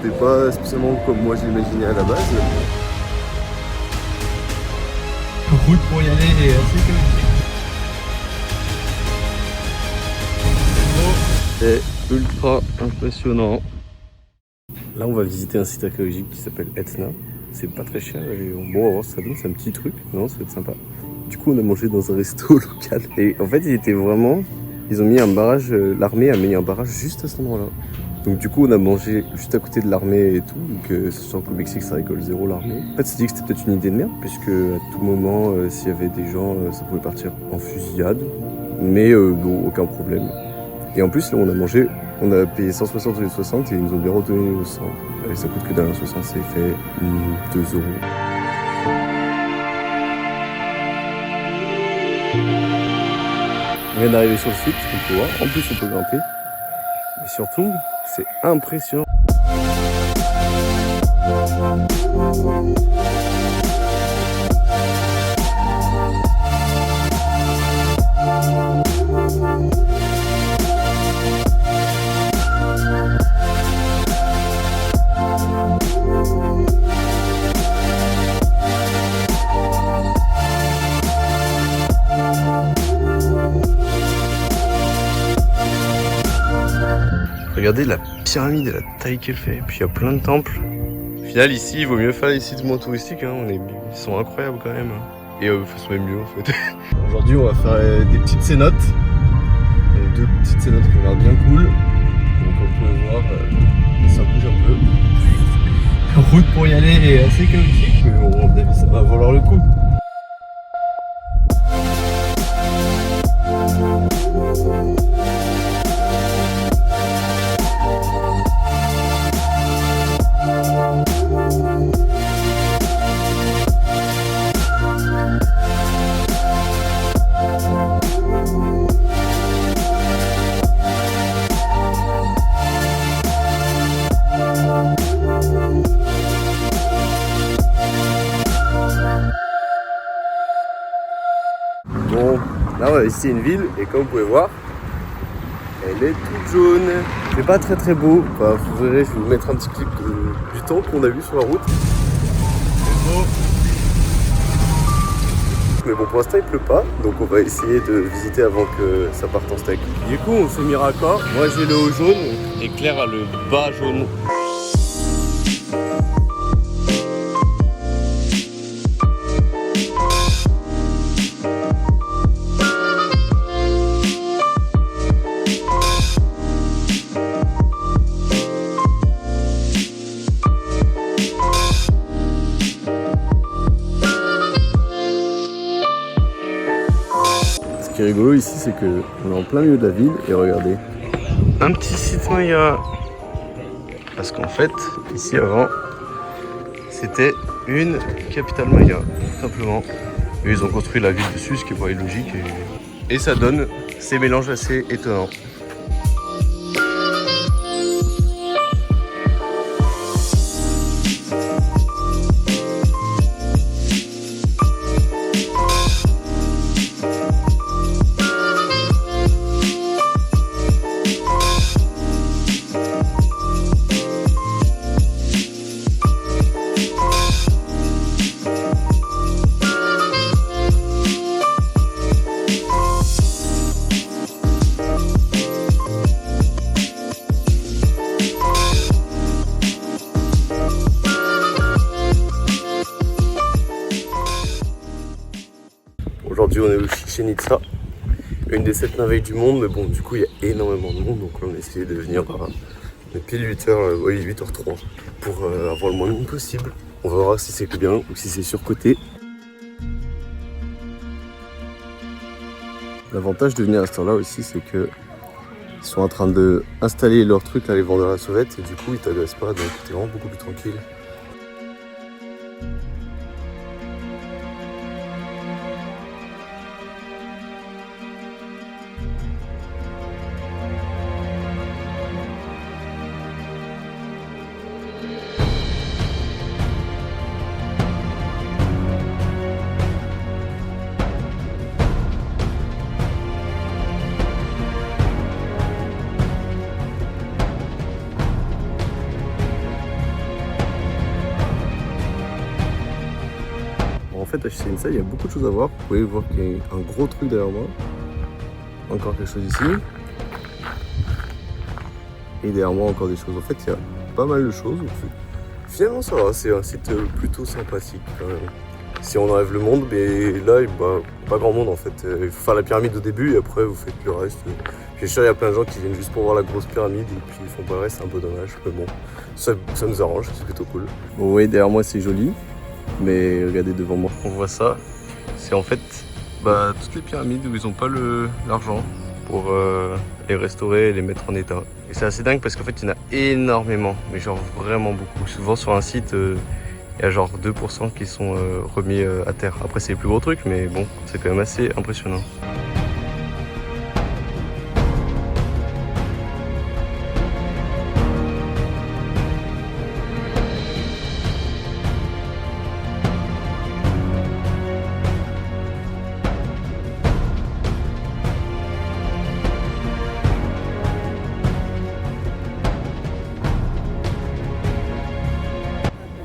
c'était pas spécialement comme moi j'imaginais à la base. Route pour y aller est assez chaotique. C'est ultra impressionnant. Là on va visiter un site archéologique qui s'appelle Etna. C'est pas très cher et bon on va voir ce que ça donne, c'est un petit truc, non ça va être sympa. Du coup on a mangé dans un resto local et en fait ils ont mis un barrage, l'armée a mis un barrage juste à cet endroit là. Donc du coup on a mangé juste à côté de l'armée et tout, donc sachant qu'au Mexique ça rigole zéro l'armée. En fait c'est dit que c'était peut-être une idée de merde, puisque à tout moment s'il y avait des gens ça pouvait partir en fusillade, mais bon aucun problème. Et en plus là on a payé 160 au lieu de 60 et ils nous ont bien redonné au 100. Et ça coûte que d'un 60 c'est fait 2 euros. On vient d'arriver sur le site, on peut voir, en plus on peut grimper. Mais surtout, c'est impressionnant. Regardez la pyramide et la taille qu'elle fait. Puis il y a plein de temples. Au final, ici, il vaut mieux faire les sites moins touristiques. Hein. Ils sont incroyables quand même. Et c'est même mieux en fait. Aujourd'hui, on va faire des petites cénotes. Deux petites cénotes qui ont l'air bien cool. Donc, comme vous pouvez voir, ça bouge un peu. La route pour y aller est assez chaotique, Mais bon, à mon avis, ça va valoir le coup. Bon, là on va visiter une ville et comme vous pouvez voir, elle est toute jaune. C'est pas très très beau. Enfin, vous verrez, je vais vous mettre un petit clip du temps qu'on a vu sur la route. c'est beau. Mais bon, pour l'instant il pleut pas, donc on va essayer de visiter avant que ça parte en steak. Du coup, on s'est mis raccord. Moi j'ai le haut jaune et Claire a le bas jaune. Ce qui est rigolo ici, c'est que on est en plein milieu de la ville et regardez, un petit site Maya. Parce qu'en fait, ici avant, c'était une capitale Maya, tout simplement. Et ils ont construit la ville dessus, ce qui est pas illogique. Et ça donne ces mélanges assez étonnants. Aujourd'hui, on est au Chichen Itza, une des 7 merveilles du monde, mais bon, du coup, il y a énormément de monde, donc on a essayé de venir pile 8h03 pour avoir le moins de monde possible. On verra si c'est bien ou si c'est surcoté. L'avantage de venir à cette heure-là aussi, c'est que ils sont en train d'installer leur truc, là, les vendeurs à la sauvette, et du coup, ils t'agressent pas, donc t'es vraiment beaucoup plus tranquille. fait, à Chichen Itzá, il y a beaucoup de choses à voir. Vous pouvez voir qu'il y a un gros truc derrière moi. Encore quelque chose ici. Et derrière moi, encore des choses. En fait, il y a pas mal de choses. Finalement, ça va. C'est un site plutôt sympathique quand même. Si on enlève le monde, mais là, bah, pas grand monde en fait. Il faut faire la pyramide au début et après, vous faites le reste. Je suis sûr, il y a plein de gens qui viennent juste pour voir la grosse pyramide et puis ils font pas le reste, c'est un peu dommage. Mais bon, ça nous arrange, c'est plutôt cool. Bon, oui, derrière moi, c'est joli. Mais regardez devant moi, on voit ça. C'est en fait toutes les pyramides où ils n'ont pas l'argent pour les restaurer et les mettre en état. Et c'est assez dingue parce qu'en fait il y en a énormément, mais genre vraiment beaucoup. Souvent sur un site, il y a genre 2% qui sont remis à terre. Après c'est les plus gros trucs, mais bon, c'est quand même assez impressionnant.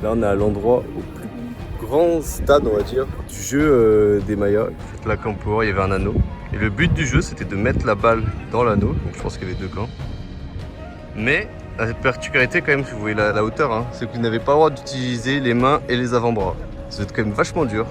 Là, on est à l'endroit au plus grand stade, on va dire, du jeu des Mayas. En fait, là, comme on peut voir, il y avait un anneau. Et le but du jeu, c'était de mettre la balle dans l'anneau. Donc, je pense qu'il y avait deux camps. Mais la particularité, quand même, si vous voyez la hauteur, hein, c'est que vous n'avez pas le droit d'utiliser les mains et les avant-bras. Ça va être quand même vachement dur.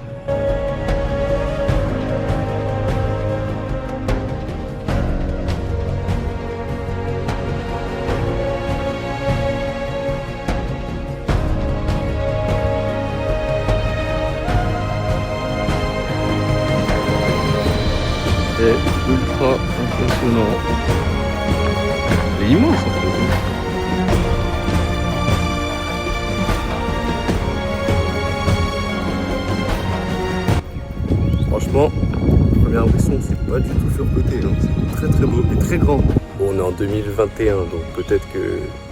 C'est ultra impressionnant. Il est immense en fait. Franchement, première impression, c'est pas du tout surcoté. Hein. C'est très très beau et très grand. Bon, on est en 2021, donc peut-être qu'il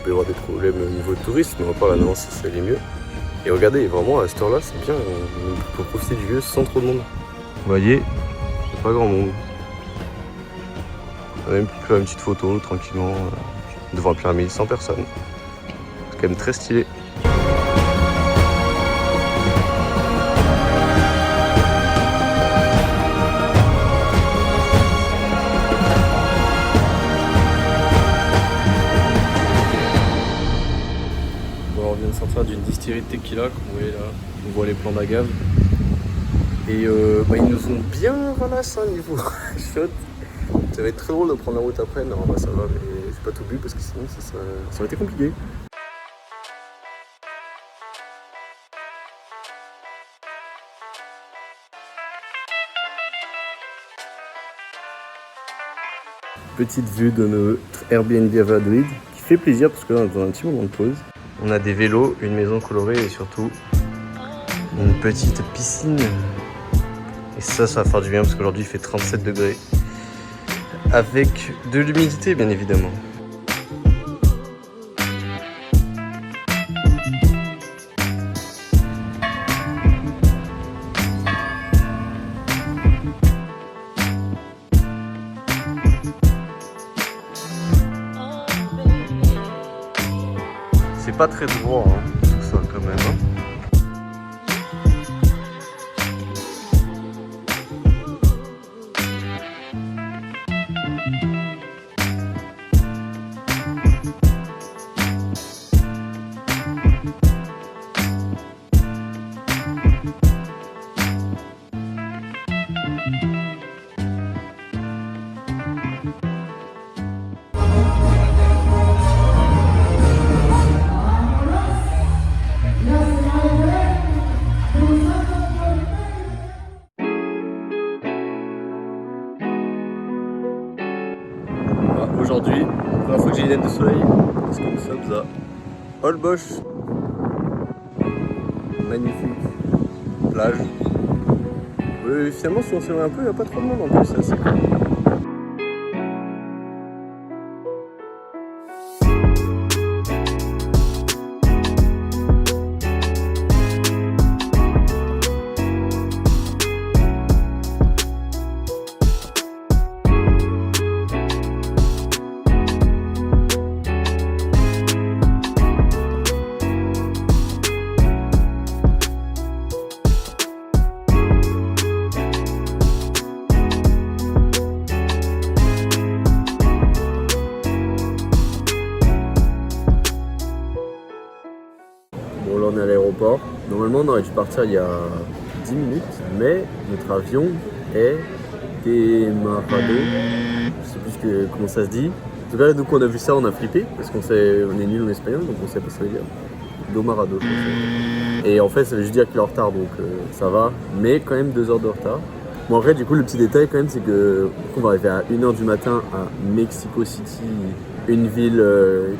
peut y avoir des problèmes au niveau de tourisme, mais on va pas l'annonce si ça allait mieux. Et regardez, vraiment à cette heure-là, c'est bien. On peut profiter du lieu sans trop de monde. Vous voyez, il n'y a pas grand monde. On a même pu faire une petite photo tranquillement devant la pyramide sans personne. C'est quand même très stylé. Bon, on vient de sortir d'une distillerie de tequila, comme vous voyez là. On voit les plants d'agave. Et ils nous ont bien ramassé un niveau shot. Ça va être très drôle de prendre la route après, non bah ça va, mais j'ai pas tout bu parce que sinon ça aurait été compliqué. Petite vue de notre Airbnb à Valladolid qui fait plaisir parce que là on est dans un petit moment de pause. On a des vélos, une maison colorée et surtout une petite piscine. Et ça va faire du bien parce qu'aujourd'hui il fait 37 degrés. Avec de l'humidité bien évidemment. C'est pas très droit hein, tout ça quand même. Hein. Aujourd'hui, première fois que j'ai une lunettes de soleil, parce que nous sommes à Holbox. Magnifique plage. Oui, finalement, si on s'éloigne un peu, il n'y a pas trop de monde en plus, c'est assez cool. Bon, là on est à l'aéroport. Normalement on aurait dû partir il y a 10 minutes, mais notre avion est démarrado. Je sais plus comment ça se dit. En tout cas, donc on a vu ça, on a flippé, parce qu'on est nul en espagnol, donc on sait pas ce que ça veut dire. Domarado, je pense. Et en fait, ça veut juste dire qu'il est en retard, donc ça va, mais quand même 2 heures de retard. Bon, après, du coup, le petit détail quand même, c'est que on va arriver à 1h du matin à Mexico City, une ville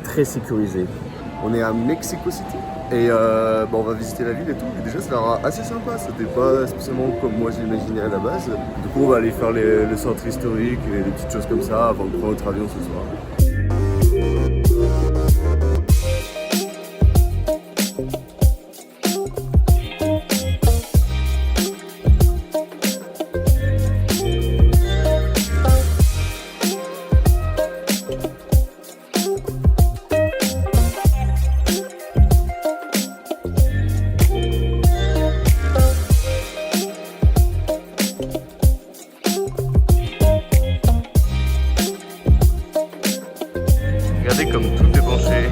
très sécurisée. On est à Mexico City et on va visiter la ville et tout. Et déjà, ça a l'air assez sympa. C'était pas spécialement comme moi j'imaginais à la base. Du coup, on va aller faire le centre historique et des petites choses comme ça avant de prendre notre avion ce soir. Regardez comme tout est penché,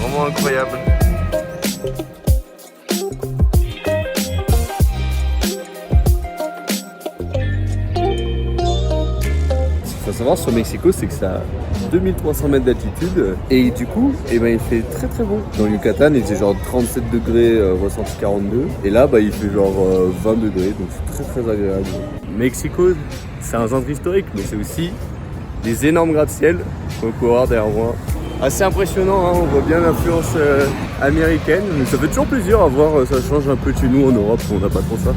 vraiment incroyable. Ce qu'il faut savoir sur Mexico, c'est que ça a 2300 mètres d'altitude et du coup, il fait très très beau. Dans le Yucatan, il faisait genre 37 degrés, ressenti 42 et là, il fait genre 20 degrés, donc c'est très très agréable. Mexico, c'est un centre historique, mais c'est aussi des énormes gratte-ciel qu'on peut voir derrière moi. Assez impressionnant, hein, on voit bien l'influence américaine, mais ça fait toujours plaisir à voir, ça change un peu de chez nous en Europe, on n'a pas trop ça.